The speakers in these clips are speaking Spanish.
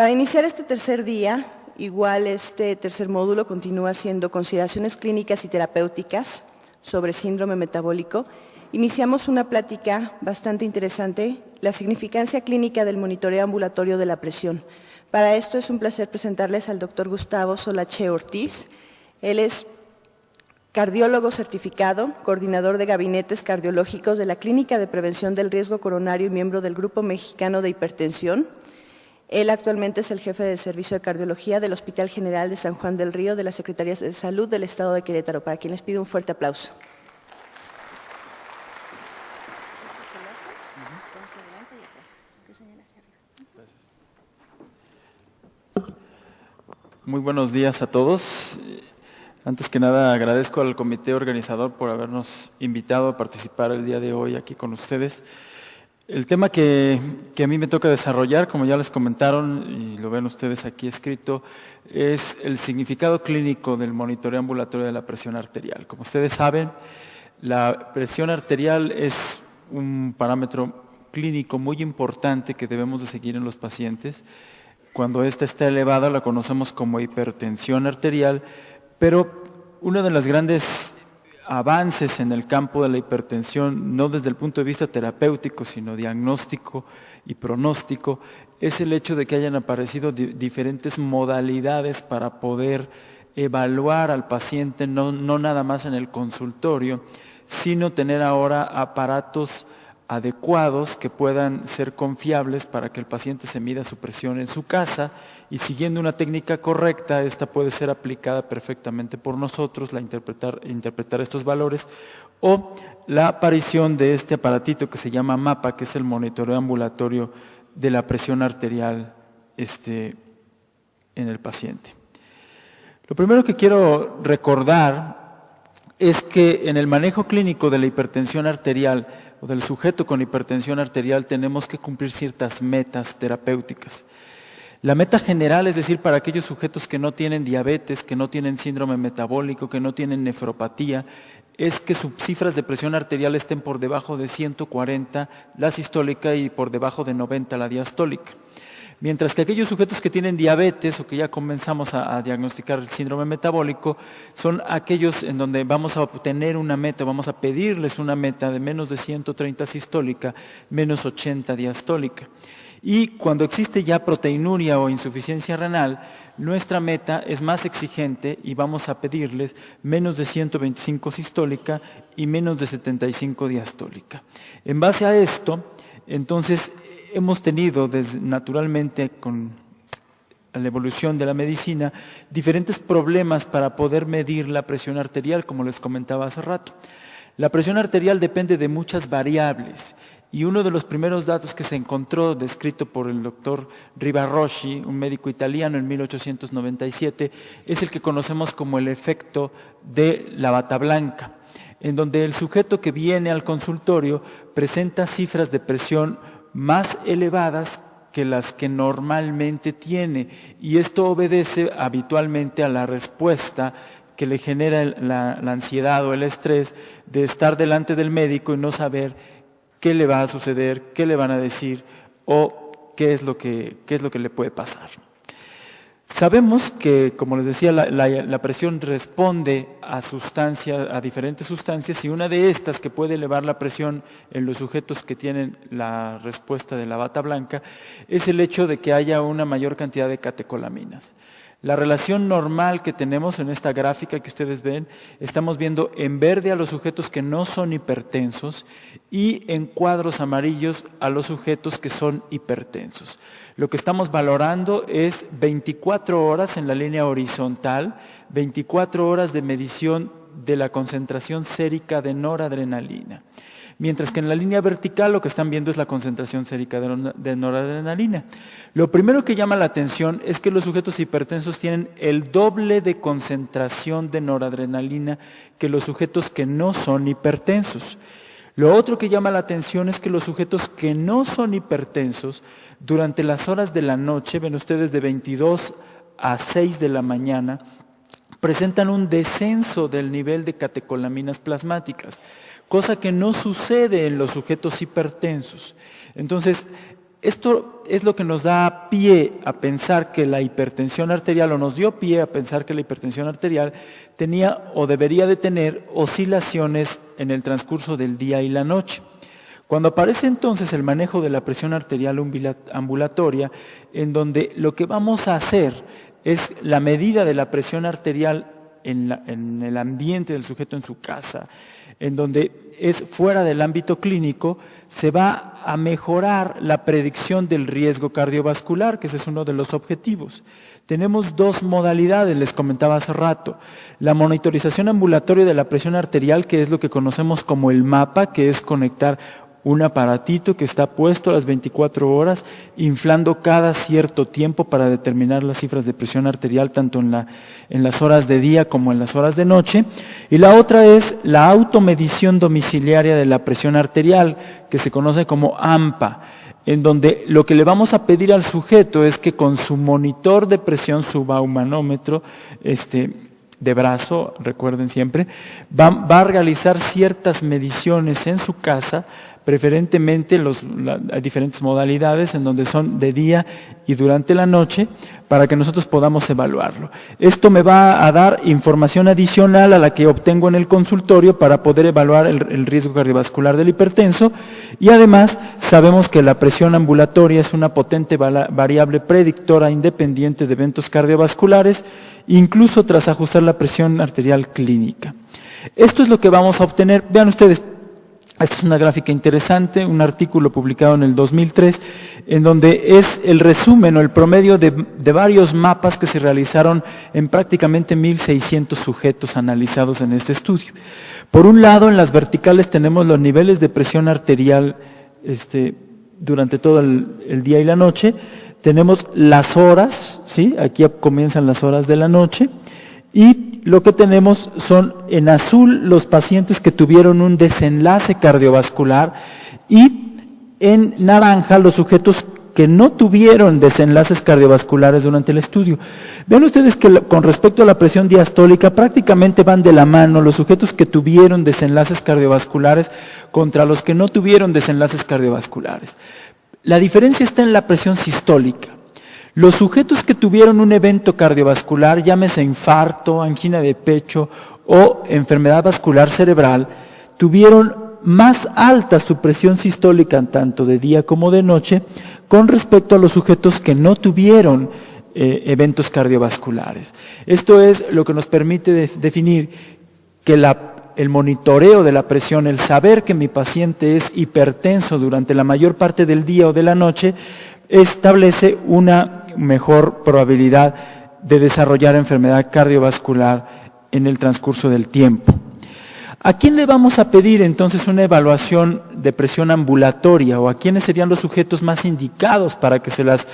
Para iniciar este tercer día, igual este tercer módulo continúa siendo consideraciones clínicas y terapéuticas sobre síndrome metabólico. Iniciamos una plática bastante interesante, la significancia clínica del monitoreo ambulatorio de la presión. Para esto es un placer presentarles al doctor Gustavo Solache Ortiz. Él es cardiólogo certificado, coordinador de gabinetes cardiológicos de la Clínica de Prevención del Riesgo Coronario y miembro del Grupo Mexicano de Hipertensión. Él actualmente es el jefe de servicio de cardiología del Hospital General de San Juan del Río de la Secretaría de Salud del Estado de Querétaro, para quien les pido un fuerte aplauso. Muy buenos días a todos. Antes que nada agradezco al comité organizador por habernos invitado a participar el día de hoy aquí con ustedes. El tema que a mí me toca desarrollar, como ya les comentaron y lo ven ustedes aquí escrito, es el significado clínico del monitoreo ambulatorio de la presión arterial. Como ustedes saben, la presión arterial es un parámetro clínico muy importante que debemos de seguir en los pacientes. Cuando esta está elevada la conocemos como hipertensión arterial, pero uno de los grandes avances en el campo de la hipertensión, no desde el punto de vista terapéutico, sino diagnóstico y pronóstico, es el hecho de que hayan aparecido diferentes modalidades para poder evaluar al paciente, no nada más en el consultorio, sino tener ahora aparatos adecuados que puedan ser confiables para que el paciente se mida su presión en su casa y siguiendo una técnica correcta, esta puede ser aplicada perfectamente por nosotros, interpretar estos valores, o la aparición de este aparatito que se llama MAPA, que es el monitoreo ambulatorio de la presión arterial en el paciente. Lo primero que quiero recordar es que en el manejo clínico de la hipertensión arterial o del sujeto con hipertensión arterial tenemos que cumplir ciertas metas terapéuticas. La meta general, es decir, para aquellos sujetos que no tienen diabetes, que no tienen síndrome metabólico, que no tienen nefropatía, es que sus cifras de presión arterial estén por debajo de 140 la sistólica y por debajo de 90 la diastólica. Mientras que aquellos sujetos que tienen diabetes o que ya comenzamos a diagnosticar el síndrome metabólico son aquellos en donde vamos a obtener una meta, vamos a pedirles una meta de menos de 130 sistólica, menos 80 diastólica. Y cuando existe ya proteinuria o insuficiencia renal, nuestra meta es más exigente y vamos a pedirles menos de 125 sistólica y menos de 75 diastólica. En base a esto, entonces, hemos tenido naturalmente con la evolución de la medicina diferentes problemas para poder medir la presión arterial, como les comentaba hace rato. La presión arterial depende de muchas variables y uno de los primeros datos que se encontró, descrito por el doctor Rivarosci, un médico italiano en 1897, es el que conocemos como el efecto de la bata blanca, en donde el sujeto que viene al consultorio presenta cifras de presión más elevadas que las que normalmente tiene, y esto obedece habitualmente a la respuesta que le genera la ansiedad o el estrés de estar delante del médico y no saber qué le va a suceder, qué le van a decir o qué es lo que le puede pasar. Sabemos que, como les decía, la presión responde a diferentes sustancias, y una de estas que puede elevar la presión en los sujetos que tienen la respuesta de la bata blanca es el hecho de que haya una mayor cantidad de catecolaminas. La relación normal que tenemos en esta gráfica que ustedes ven, estamos viendo en verde a los sujetos que no son hipertensos y en cuadros amarillos a los sujetos que son hipertensos. Lo que estamos valorando es 24 horas en la línea horizontal, 24 horas de medición de la concentración sérica de noradrenalina. Mientras que en la línea vertical lo que están viendo es la concentración sérica de noradrenalina. Lo primero que llama la atención es que los sujetos hipertensos tienen el doble de concentración de noradrenalina que los sujetos que no son hipertensos. Lo otro que llama la atención es que los sujetos que no son hipertensos, durante las horas de la noche, ven ustedes de 22 a 6 de la mañana, presentan un descenso del nivel de catecolaminas plasmáticas, cosa que no sucede en los sujetos hipertensos. Entonces, Esto es lo que nos da pie a pensar que la hipertensión arterial, o nos dio pie a pensar que la hipertensión arterial tenía o debería de tener oscilaciones en el transcurso del día y la noche. Cuando aparece entonces el manejo de la presión arterial ambulatoria, en donde lo que vamos a hacer es la medida de la presión arterial en el ambiente del sujeto en su casa, en donde es fuera del ámbito clínico, se va a mejorar la predicción del riesgo cardiovascular, que ese es uno de los objetivos. Tenemos dos modalidades, les comentaba hace rato. La monitorización ambulatoria de la presión arterial, que es lo que conocemos como el mapa, que es conectar un aparatito que está puesto a las 24 horas, inflando cada cierto tiempo para determinar las cifras de presión arterial, tanto en las horas de día como en las horas de noche. Y la otra es la automedición domiciliaria de la presión arterial, que se conoce como AMPA, en donde lo que le vamos a pedir al sujeto es que con su monitor de presión, su baumanómetro, de brazo, recuerden siempre, va a realizar ciertas mediciones en su casa, preferentemente hay diferentes modalidades en donde son de día y durante la noche, para que nosotros podamos evaluarlo. Esto me va a dar información adicional a la que obtengo en el consultorio para poder evaluar el riesgo cardiovascular del hipertenso, y además sabemos que la presión ambulatoria es una potente variable predictora independiente de eventos cardiovasculares, incluso tras ajustar la presión arterial clínica. Esto es lo que vamos a obtener. Vean ustedes, esta es una gráfica interesante, un artículo publicado en el 2003, en donde es el resumen o el promedio de varios mapas que se realizaron en prácticamente 1,600 sujetos analizados en este estudio. Por un lado, en las verticales tenemos los niveles de presión arterial durante todo el día y la noche. Tenemos las horas, ¿sí? Aquí comienzan las horas de la noche, y lo que tenemos son en azul los pacientes que tuvieron un desenlace cardiovascular, y en naranja los sujetos que no tuvieron desenlaces cardiovasculares durante el estudio. Vean ustedes que con respecto a la presión diastólica prácticamente van de la mano los sujetos que tuvieron desenlaces cardiovasculares contra los que no tuvieron desenlaces cardiovasculares. La diferencia está en la presión sistólica. Los sujetos que tuvieron un evento cardiovascular, llámese infarto, angina de pecho o enfermedad vascular cerebral, tuvieron más alta su presión sistólica tanto de día como de noche con respecto a los sujetos que no tuvieron eventos cardiovasculares. Esto es lo que nos permite definir que el monitoreo de la presión, el saber que mi paciente es hipertenso durante la mayor parte del día o de la noche, establece una mejor probabilidad de desarrollar enfermedad cardiovascular en el transcurso del tiempo. ¿A quién le vamos a pedir entonces una evaluación de presión ambulatoria, o a quiénes serían los sujetos más indicados para que se las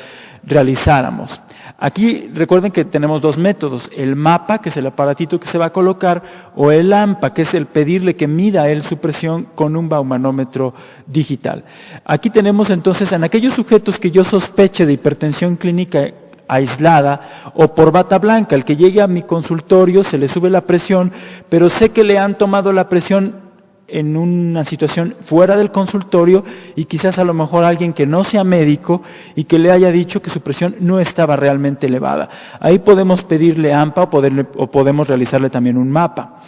realizáramos? Aquí recuerden que tenemos dos métodos: el mapa, que es el aparatito que se va a colocar, o el AMPA, que es el pedirle que mida él su presión con un baumanómetro digital. Aquí tenemos entonces en aquellos sujetos que yo sospeche de hipertensión clínica aislada o por bata blanca, el que llegue a mi consultorio se le sube la presión, pero sé que le han tomado la presión en una situación fuera del consultorio, y quizás a lo mejor alguien que no sea médico y que le haya dicho que su presión no estaba realmente elevada. Ahí podemos pedirle AMPA o podemos realizarle también un mapa.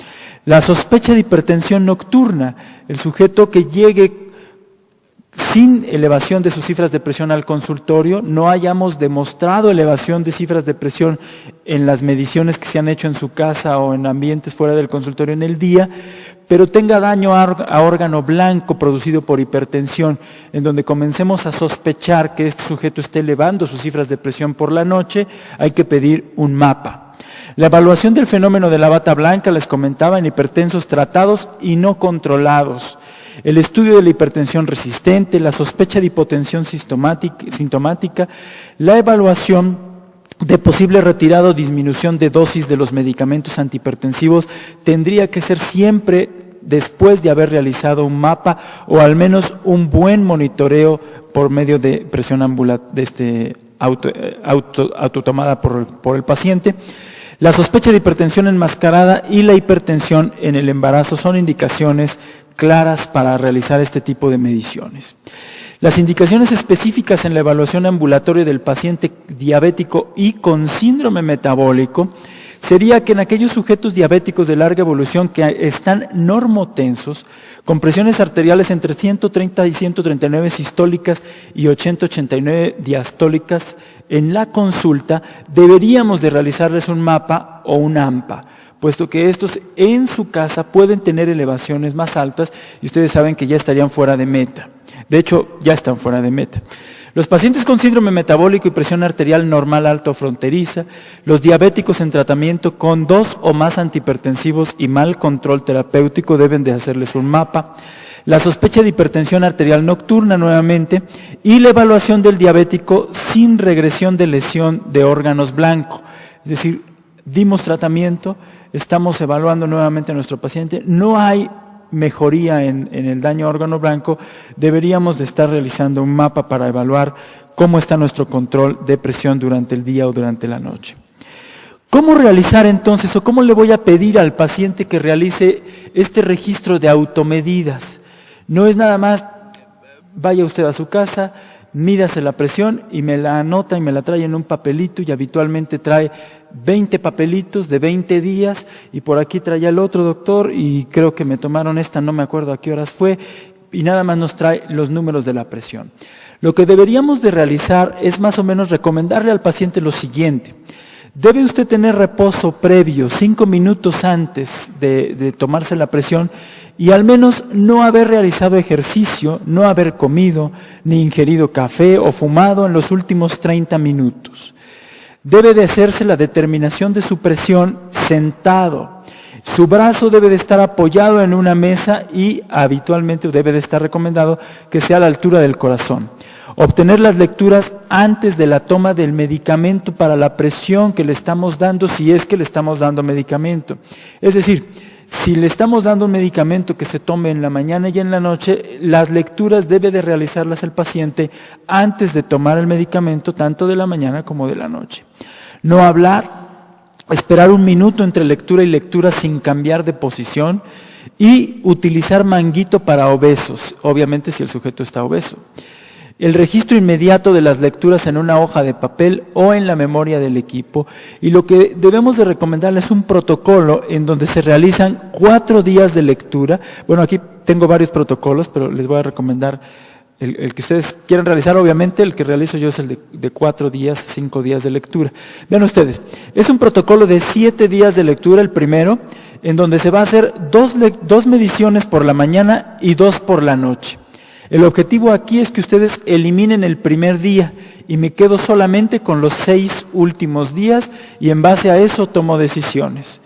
La sospecha de hipertensión nocturna, el sujeto que llegue sin elevación de sus cifras de presión al consultorio, no hayamos demostrado elevación de cifras de presión en las mediciones que se han hecho en su casa o en ambientes fuera del consultorio en el día, pero tenga daño a órgano blanco producido por hipertensión, en donde comencemos a sospechar que este sujeto esté elevando sus cifras de presión por la noche, hay que pedir un mapa. La evaluación del fenómeno de la bata blanca, les comentaba, en hipertensos tratados y no controlados. El estudio de la hipertensión resistente, la sospecha de hipotensión sintomática, la evaluación de posible retirada o disminución de dosis de los medicamentos antihipertensivos tendría que ser siempre después de haber realizado un mapa o al menos un buen monitoreo por medio de presión autotomada por el paciente. La sospecha de hipertensión enmascarada y la hipertensión en el embarazo son indicaciones claras para realizar este tipo de mediciones. Las indicaciones específicas en la evaluación ambulatoria del paciente diabético y con síndrome metabólico sería que en aquellos sujetos diabéticos de larga evolución que están normotensos, con presiones arteriales entre 130 y 139 sistólicas y 80-89 diastólicas, en la consulta deberíamos de realizarles un mapa o un AMPA, puesto que estos en su casa pueden tener elevaciones más altas y ustedes saben que ya estarían fuera de meta. De hecho, ya están fuera de meta. Los pacientes con síndrome metabólico y presión arterial normal alta o fronteriza, los diabéticos en tratamiento con 2 o más antihipertensivos y mal control terapéutico deben de hacerles un mapa, la sospecha de hipertensión arterial nocturna nuevamente y la evaluación del diabético sin regresión de lesión de órganos blancos. Es decir, dimos tratamiento, estamos evaluando nuevamente a nuestro paciente, no hay mejoría en el daño a órgano blanco, deberíamos de estar realizando un mapa para evaluar cómo está nuestro control de presión durante el día o durante la noche. ¿Cómo realizar entonces o cómo le voy a pedir al paciente que realice este registro de automedidas? No es nada más, vaya usted a su casa, mídase la presión y me la anota y me la trae en un papelito y habitualmente trae 20 papelitos de 20 días y por aquí traía el otro doctor y creo que me tomaron esta, no me acuerdo a qué horas fue y nada más nos trae los números de la presión. Lo que deberíamos de realizar es más o menos recomendarle al paciente lo siguiente. Debe usted tener reposo previo, 5 minutos antes de tomarse la presión y al menos no haber realizado ejercicio, no haber comido, ni ingerido café o fumado en los últimos 30 minutos. Debe de hacerse la determinación de su presión sentado. Su brazo debe de estar apoyado en una mesa y habitualmente debe de estar recomendado que sea a la altura del corazón. Obtener las lecturas antes de la toma del medicamento para la presión que le estamos dando, si es que le estamos dando medicamento. Es decir, si le estamos dando un medicamento que se tome en la mañana y en la noche, las lecturas debe de realizarlas el paciente antes de tomar el medicamento, tanto de la mañana como de la noche. No hablar, esperar un minuto entre lectura y lectura sin cambiar de posición y utilizar manguito para obesos, obviamente si el sujeto está obeso. El registro inmediato de las lecturas en una hoja de papel o en la memoria del equipo y lo que debemos de recomendarles es un protocolo en donde se realizan 4 días de lectura. Bueno, aquí tengo varios protocolos, pero les voy a recomendar el que ustedes quieran realizar. Obviamente el que realizo yo es el de 4 días, 5 días de lectura. Vean ustedes, es un protocolo de 7 días de lectura el primero, en donde se va a hacer 2 mediciones por la mañana y 2 por la noche. El objetivo aquí es que ustedes eliminen el primer día y me quedo solamente con los 6 últimos días y en base a eso tomo decisiones.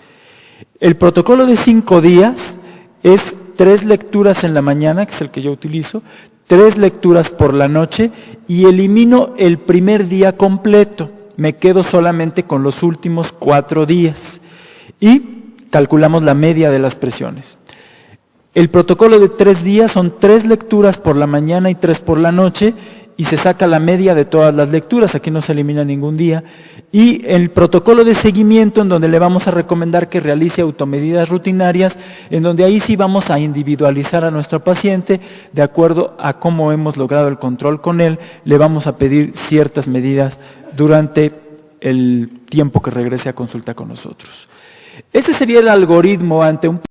El protocolo de 5 días es 3 lecturas en la mañana, que es el que yo utilizo, 3 lecturas por la noche y elimino el primer día completo. Me quedo solamente con los últimos 4 días y calculamos la media de las presiones. El protocolo de 3 días son 3 lecturas por la mañana y 3 por la noche y se saca la media de todas las lecturas, aquí no se elimina ningún día. Y el protocolo de seguimiento en donde le vamos a recomendar que realice automedidas rutinarias, en donde ahí sí vamos a individualizar a nuestro paciente de acuerdo a cómo hemos logrado el control con él, le vamos a pedir ciertas medidas durante el tiempo que regrese a consulta con nosotros. Este sería el algoritmo ante un